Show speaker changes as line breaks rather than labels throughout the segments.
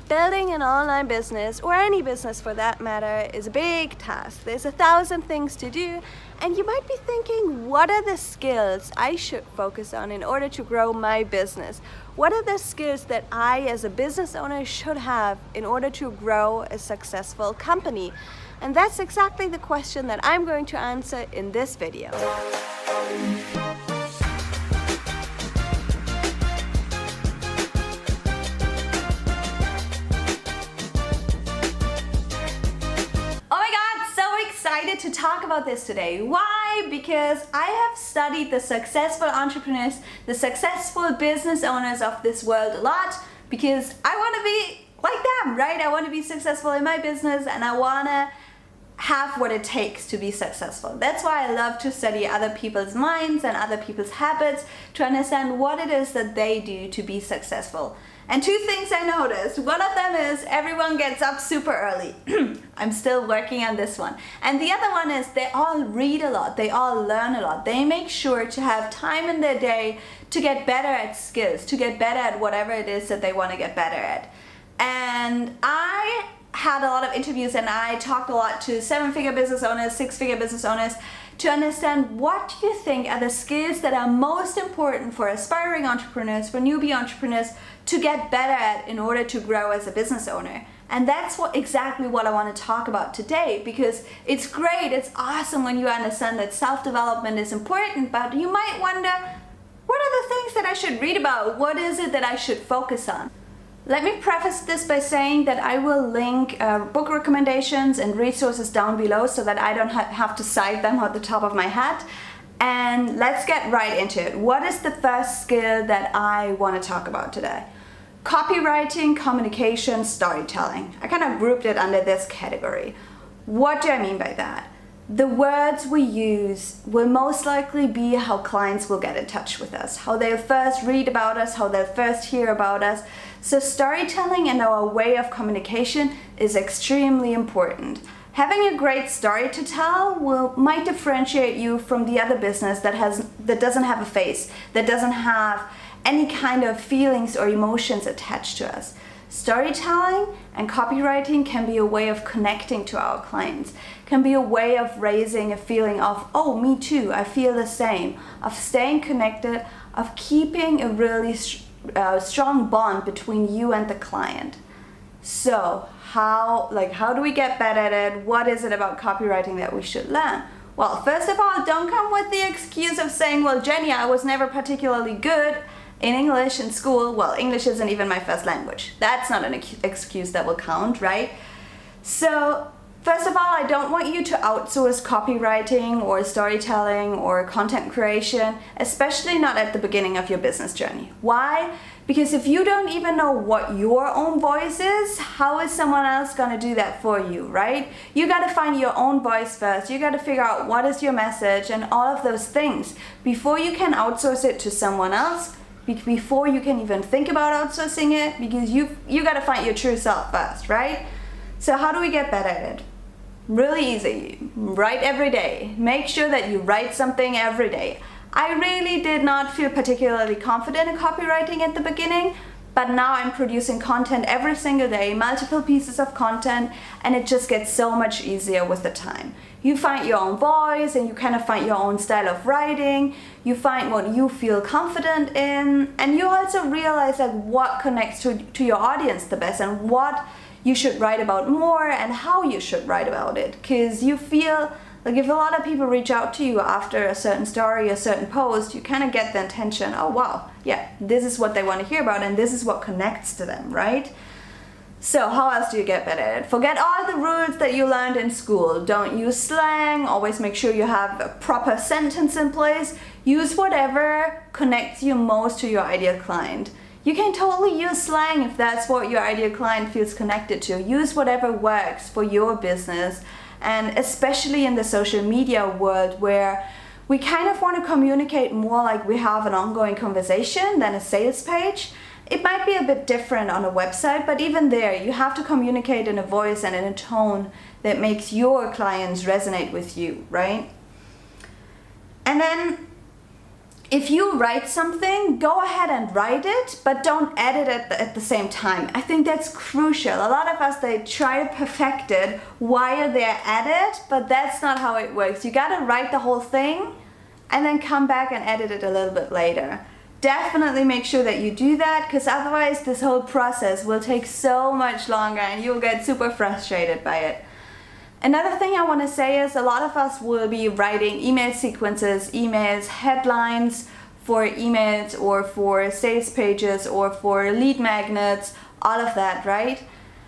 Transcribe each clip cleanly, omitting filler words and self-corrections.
Building an online business, or any business for that matter, is a big task. There's 1,000 things to do, and you might be thinking, what are the skills I should focus on in order to grow my business? What are the skills that I as a business owner should have in order to grow a successful company? And that's exactly the question that I'm going to answer in this video. To talk about this today. Why? Because I have studied the successful entrepreneurs, the successful business owners of this world a lot, because I want to be like them, right? I want to be successful in my business and I want to have what it takes to be successful. That's why I love to study other people's minds and other people's habits to understand what it is that they do to be successful. And two things I noticed. One of them is everyone gets up super early. I'm still working on this one. And the other one is they all read a lot. They all learn a lot. They make sure to have time in their day to get better at skills, to get better at whatever it is that they want to get better at. And I had a lot of interviews and I talked a lot to 7-figure business owners, 6-figure business owners to understand what do you think are the skills that are most important for aspiring entrepreneurs, for newbie entrepreneurs to get better at in order to grow as a business owner. And that's exactly what I want to talk about today, because it's great, it's awesome when you understand that self-development is important, but you might wonder, what are the things that I should read about? What is it that I should focus on? Let me preface this by saying that I will link book recommendations and resources down below so that I don't have to cite them at the top of my head. And let's get right into it. What is the first skill that I want to talk about today? Copywriting, communication, storytelling. I kind of grouped it under this category. What do I mean by that? The words we use will most likely be how clients will get in touch with us, how they'll first read about us, how they'll first hear about us. So storytelling and our way of communication is extremely important. Having a great story to tell might differentiate you from the other business that doesn't have a face, that doesn't have any kind of feelings or emotions attached to us. Storytelling and copywriting can be a way of connecting to our clients, can be a way of raising a feeling of, oh, me too, I feel the same, of staying connected, of keeping a really strong bond between you and the client. So how do we get better at it? What is it about copywriting that we should learn? Well, first of all, don't come with the excuse of saying, well, Jenny, I was never particularly good in English in school. Well, English isn't even my first language. That's not an excuse that will count, right? So first of all, I don't want you to outsource copywriting or storytelling or content creation, especially not at the beginning of your business journey. Why? Because if you don't even know what your own voice is, how is someone else going to do that for you, right? You got to find your own voice first. You got to figure out what is your message and all of those things before you can outsource it to someone else, before you can even think about outsourcing it, because you got to find your true self first, right? So how do we get better at it? Really easy. Write every day. Make sure that you write something every day. I really did not feel particularly confident in copywriting at the beginning, but now I'm producing content every single day, multiple pieces of content, and it just gets so much easier with the time. You find your own voice and you kind of find your own style of writing, you find what you feel confident in, and you also realize what connects to your audience the best and what you should write about more and how you should write about it. Because you feel like if a lot of people reach out to you after a certain story, a certain post, you kind of get the intention, oh wow, yeah, this is what they want to hear about and this is what connects to them, right? So how else do you get better at it? Forget all the rules that you learned in school. Don't use slang. Always make sure you have a proper sentence in place. Use whatever connects you most to your ideal client. You can totally use slang if that's what your ideal client feels connected to. Use whatever works for your business, and especially in the social media world where we kind of want to communicate more like we have an ongoing conversation than a sales page. It might be a bit different on a website, but even there you have to communicate in a voice and in a tone that makes your clients resonate with you, right? And then if you write something, go ahead and write it, but don't edit it at the same time. I think that's crucial. A lot of us, they try to perfect it while they're at it, but that's not how it works. You gotta write the whole thing and then come back and edit it a little bit later. Definitely make sure that you do that, because otherwise this whole process will take so much longer and you'll get super frustrated by it. Another thing I want to say is a lot of us will be writing email sequences, emails, headlines for emails or for sales pages or for lead magnets, all of that, right?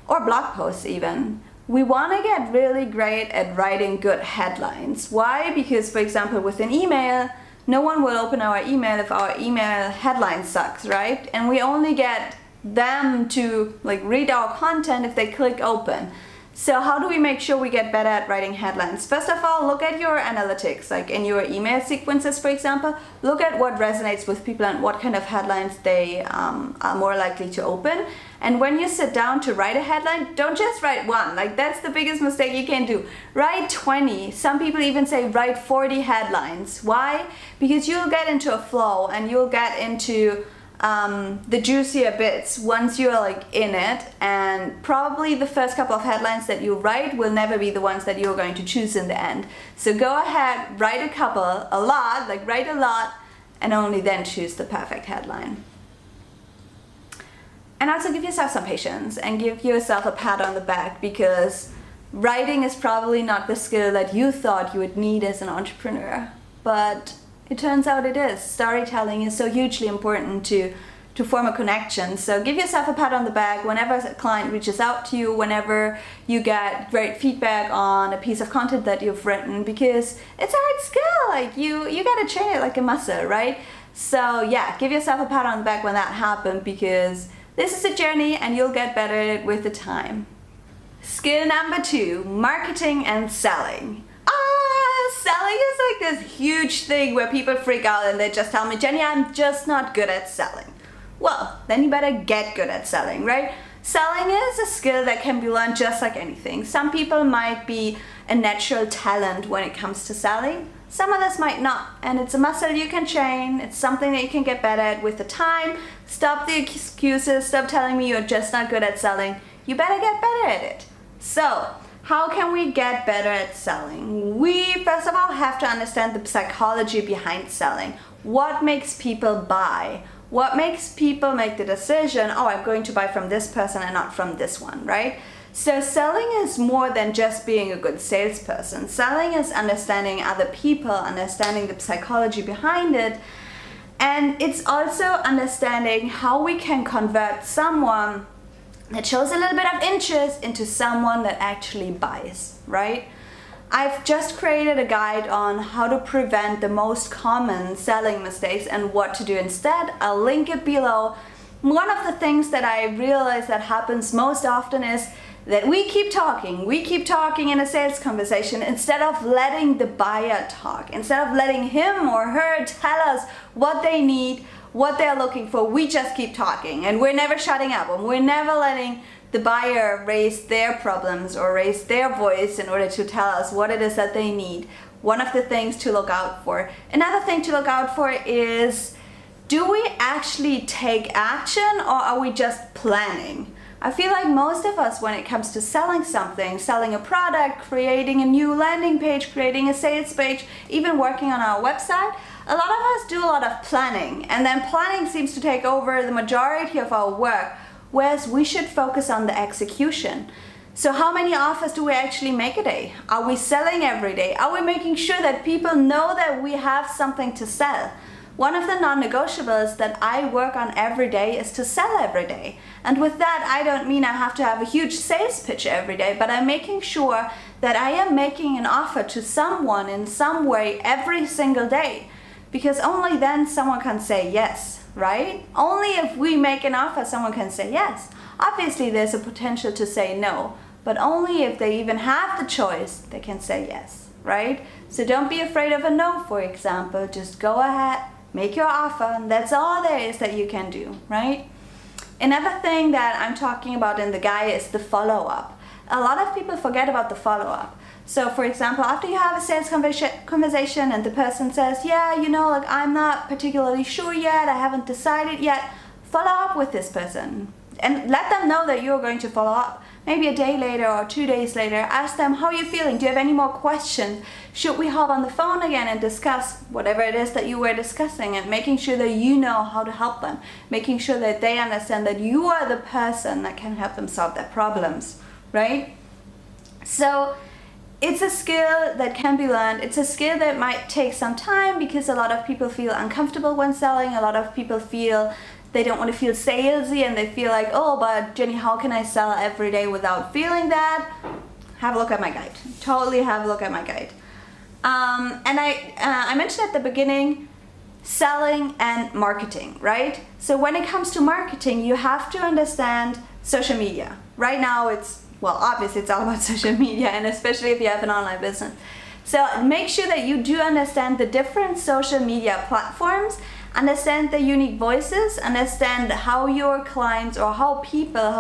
Or blog posts even. We want to get really great at writing good headlines. Why? Because, for example, with an email, no one will open our email if our email headline sucks, right? And we only get them to read our content if they click open. So how do we make sure we get better at writing headlines? First of all, look at your analytics, like in your email sequences, for example. Look at what resonates with people and what kind of headlines they are more likely to open. And when you sit down to write a headline, don't just write one. That's the biggest mistake you can do. Write 20. Some people even say write 40 headlines. Why? Because you'll get into a flow and you'll get into the juicier bits once you're in it, and probably the first couple of headlines that you write will never be the ones that you're going to choose in the end. So go ahead, write a couple, a lot, write a lot, and only then choose the perfect headline. And also give yourself some patience and give yourself a pat on the back, because writing is probably not the skill that you thought you would need as an entrepreneur, but it turns out it is. Storytelling is so hugely important to form a connection. So give yourself a pat on the back whenever a client reaches out to you, whenever you get great feedback on a piece of content that you've written, because it's a hard skill. You gotta train it like a muscle, right? So yeah, give yourself a pat on the back when that happens, because this is a journey and you'll get better at it with the time. Skill number 2, marketing and selling. Selling is this huge thing where people freak out and they just tell me, Jenny, I'm just not good at selling. Well, then you better get good at selling, right? Selling is a skill that can be learned just like anything. Some people might be a natural talent when it comes to selling. Some others might not. And it's a muscle you can train. It's something that you can get better at with the time. Stop the excuses. Stop telling me you're just not good at selling. You better get better at it. So, how can we get better at selling? We, first of all, have to understand the psychology behind selling. What makes people buy? What makes people make the decision, oh, I'm going to buy from this person and not from this one, right? So selling is more than just being a good salesperson. Selling is understanding other people, understanding the psychology behind it. And it's also understanding how we can convert someone that shows a little bit of interest into someone that actually buys, right? I've just created a guide on how to prevent the most common selling mistakes and what to do instead. I'll link it below. One of the things that I realize that happens most often is that we keep talking in a sales conversation instead of letting the buyer talk, instead of letting him or her tell us what they need, what they're looking for. We just keep talking and we're never shutting up, and we're never letting the buyer raise their problems or raise their voice in order to tell us what it is that they need. One of the things to look out for. Another thing to look out for is, do we actually take action or are we just planning? I feel like most of us, when it comes to selling something, selling a product, creating a new landing page, creating a sales page, even working on our website, a lot of us do a lot of planning, and then planning seems to take over the majority of our work, whereas we should focus on the execution. So how many offers do we actually make a day? Are we selling every day? Are we making sure that people know that we have something to sell? One of the non-negotiables that I work on every day is to sell every day. And with that, I don't mean I have to have a huge sales pitch every day, but I'm making sure that I am making an offer to someone in some way every single day. Because only then someone can say yes, right? Only if we make an offer, someone can say yes. Obviously, there's a potential to say no, but only if they even have the choice, they can say yes, right? So don't be afraid of a no, for example. Just go ahead, make your offer, and that's all there is that you can do, right? Another thing that I'm talking about in the guide is the follow-up. A lot of people forget about the follow-up. So for example, after you have a sales conversation and the person says, yeah, like I'm not particularly sure yet, I haven't decided yet, follow up with this person and let them know that you're going to follow up. Maybe a day later or 2 days later, ask them, how are you feeling? Do you have any more questions? Should we hop on the phone again and discuss whatever it is that you were discussing, and making sure that you know how to help them, making sure that they understand that you are the person that can help them solve their problems, right? So it's a skill that can be learned. It's a skill that might take some time because a lot of people feel uncomfortable when selling. A lot of people feel they don't want to feel salesy, and they feel like, oh, but Jenny, how can I sell every day without feeling that? Have a look at my guide. Totally have a look at my guide. And I mentioned at the beginning, selling and marketing, right? So when it comes to marketing, you have to understand social media. Right now obviously it's all about social media, and especially if you have an online business. So make sure that you do understand the different social media platforms, understand the unique voices, understand how your clients or how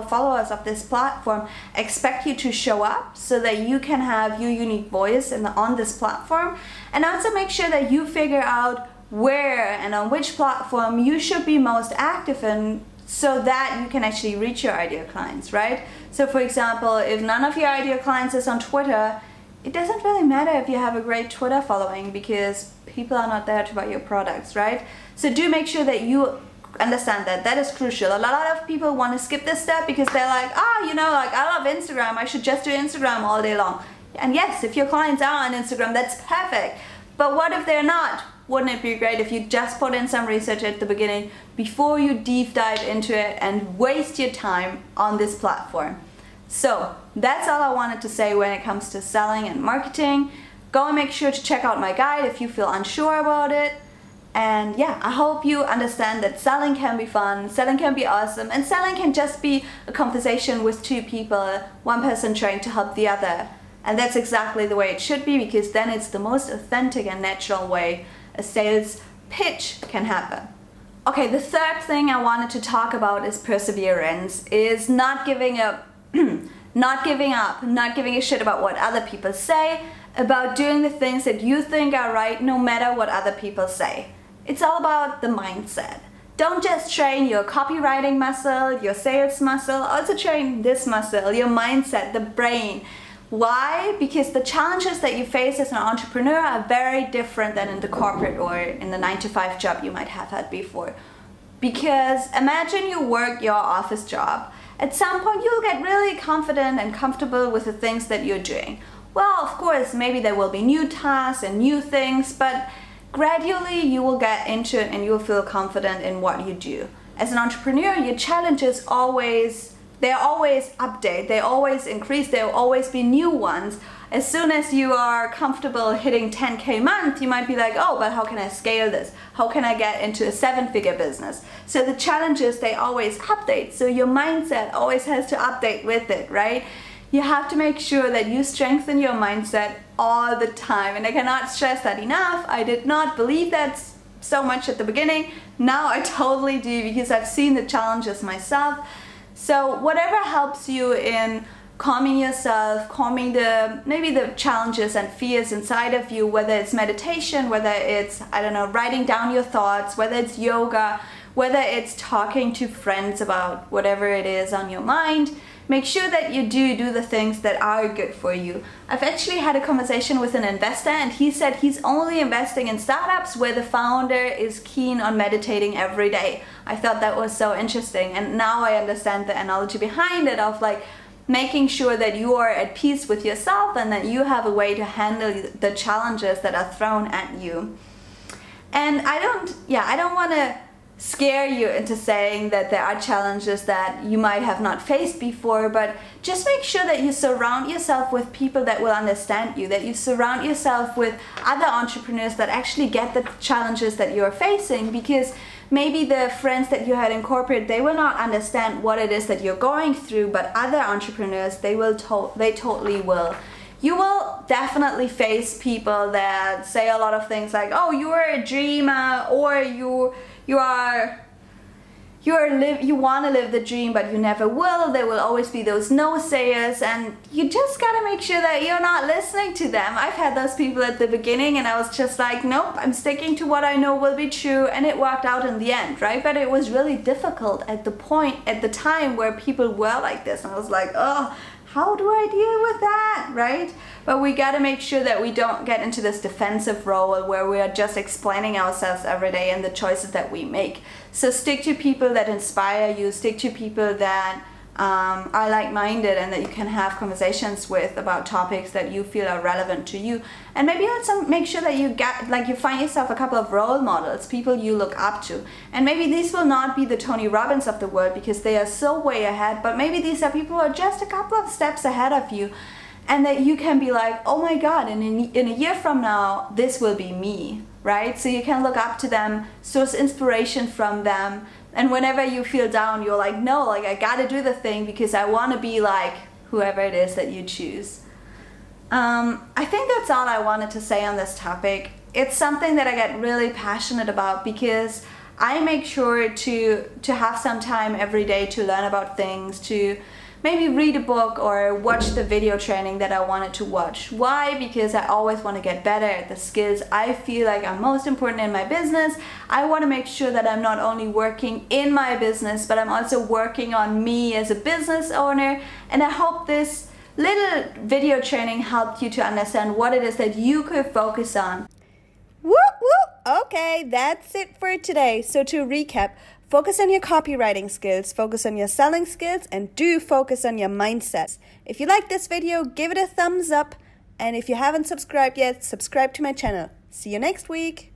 followers of this platform expect you to show up, so that you can have your unique voice on this platform. And also make sure that you figure out where and on which platform you should be most active in, so that you can actually reach your ideal clients, right? So for example, if none of your ideal clients is on Twitter, it doesn't really matter if you have a great Twitter following, because people are not there to buy your products, right? So do make sure that you understand that. That is crucial. A lot of people want to skip this step because they're like, I love Instagram, I should just do Instagram all day long. And yes, if your clients are on Instagram, that's perfect. But what if they're not? Wouldn't it be great if you just put in some research at the beginning before you deep dive into it and waste your time on this platform? So that's all I wanted to say when it comes to selling and marketing. Go and make sure to check out my guide if you feel unsure about it. And yeah, I hope you understand that selling can be fun, selling can be awesome, and selling can just be a conversation with two people, one person trying to help the other. And that's exactly the way it should be, because then it's the most authentic and natural way a sales pitch can happen. Okay, the third thing I wanted to talk about is perseverance, is not giving up, not giving up, not giving a shit about what other people say, about doing the things that you think are right no matter what other people say. It's all about the mindset. Don't just train your copywriting muscle, your sales muscle, also train this muscle, your mindset, the brain. Why? Because the challenges that you face as an entrepreneur are very different than in the corporate or in the 9-to-5 job you might have had before. Because imagine you work your office job. At some point you'll get really confident and comfortable with the things that you're doing. Well, of course, maybe there will be new tasks and new things, but gradually you will get into it and you'll feel confident in what you do. As an entrepreneur, your challenges always update, they always increase, there will always be new ones. As soon as you are comfortable hitting 10K a month, you might be like, oh, but how can I scale this? How can I get into a 7-figure business? So the challenges, they always update. So your mindset always has to update with it, right? You have to make sure that you strengthen your mindset all the time. And I cannot stress that enough. I did not believe that so much at the beginning. Now I totally do, because I've seen the challenges myself. So whatever helps you in calming yourself, calming maybe the challenges and fears inside of you, whether it's meditation, whether it's, writing down your thoughts, whether it's yoga, whether it's talking to friends about whatever it is on your mind, make sure that you do the things that are good for you. I've actually had a conversation with an investor, and he said he's only investing in startups where the founder is keen on meditating every day. I thought that was so interesting, and now I understand the analogy behind it of like making sure that you are at peace with yourself and that you have a way to handle the challenges that are thrown at you. And I don't want to scare you into saying that there are challenges that you might have not faced before, but just make sure that you surround yourself with people that will understand you, that you surround yourself with other entrepreneurs that actually get the challenges that you're facing, because maybe the friends that you had in corporate, they will not understand what it is that you're going through, but other entrepreneurs, they totally will. You will definitely face people that say a lot of things like, oh, you're a dreamer, or you you want to live the dream, but you never will. There will always be those no-sayers, and you just gotta make sure that you're not listening to them. I've had those people at the beginning, and I was just like, nope, I'm sticking to what I know will be true, and it worked out in the end, right? But it was really difficult at the time where people were like this, and I was like, oh, how do I deal with that, right? But we gotta make sure that we don't get into this defensive role where we are just explaining ourselves every day and the choices that we make. So stick to people that inspire you, stick to people that are like-minded and that you can have conversations with about topics that you feel are relevant to you. And maybe also make sure that you find yourself a couple of role models, people you look up to. And maybe these will not be the Tony Robbins of the world because they are so way ahead, but maybe these are people who are just a couple of steps ahead of you, and that you can be like, oh my God, and in a year from now, this will be me, right? So you can look up to them, source inspiration from them, and whenever you feel down, you're like, no, like I gotta do the thing because I wanna be like whoever it is that you choose. I think that's all I wanted to say on this topic. It's something that I get really passionate about because I make sure to have some time every day to learn about things, to maybe read a book or watch the video training that I wanted to watch. Why? Because I always want to get better at the skills I feel like are most important in my business. I want to make sure that I'm not only working in my business, but I'm also working on me as a business owner. And I hope this little video training helped you to understand what it is that you could focus on. Whoop, whoop. Okay, that's it for today. So to recap, focus on your copywriting skills, focus on your selling skills, and do focus on your mindset. If you like this video, give it a thumbs up. And if you haven't subscribed yet, subscribe to my channel. See you next week.